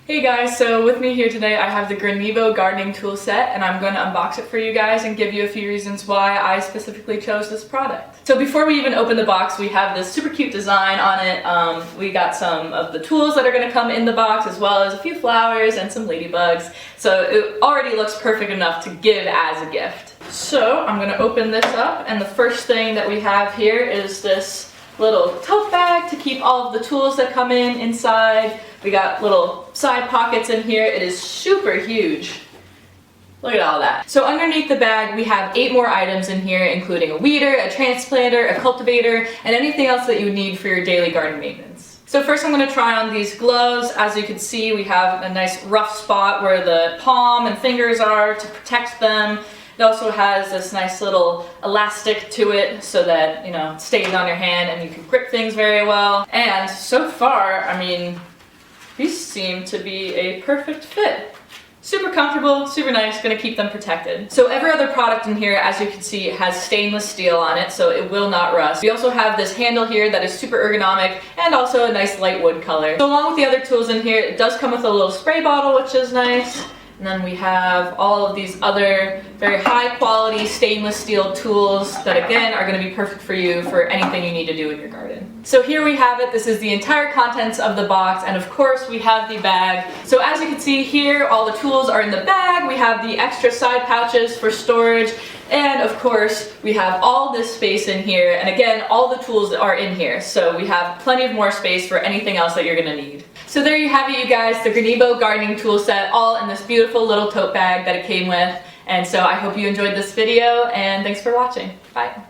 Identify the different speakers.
Speaker 1: Hey guys, so with me here today I have the Grenebo gardening tool set, and I'm going to unbox it for you guys and give you a few reasons why I specifically chose this product. So before we even open the box, we have this super cute design on it. We got some of the tools that are going to come in the box, as well as a few flowers and some ladybugs. So it already looks perfect enough to give as a gift. So I'm going to open this up, and the first thing that we have here is this little tote bag to keep all of the tools that come in inside. We got little side pockets in here. It is super huge. Look at all that. So underneath the bag we have 8 more items in here, including a weeder, a transplanter, a cultivator, and anything else that you would need for your daily garden maintenance. So first I'm going to try on these gloves. As you can see, we have a nice rough spot where the palm and fingers are to protect them. It also has this nice little elastic to it so that, it stays on your hand and you can grip things very well. And so far, these seem to be a perfect fit. Super comfortable, super nice, gonna keep them protected. So every other product in here, as you can see, has stainless steel on it, so it will not rust. We also have this handle here that is super ergonomic and also a nice light wood color. So along with the other tools in here, it does come with a little spray bottle, which is nice. And then we have all of these other very high quality stainless steel tools that again are going to be perfect for you for anything you need to do in your garden. So here we have it. This is the entire contents of the box, and of course we have the bag. So as you can see here, all the tools are in the bag. We have the extra side pouches for storage, and of course we have all this space in here, and again all the tools are in here, so we have plenty of more space for anything else that you're going to need. So there you have it, you guys, the Grenebo gardening tool set, all in this beautiful little tote bag that it came with. And so I hope you enjoyed this video, and thanks for watching. Bye.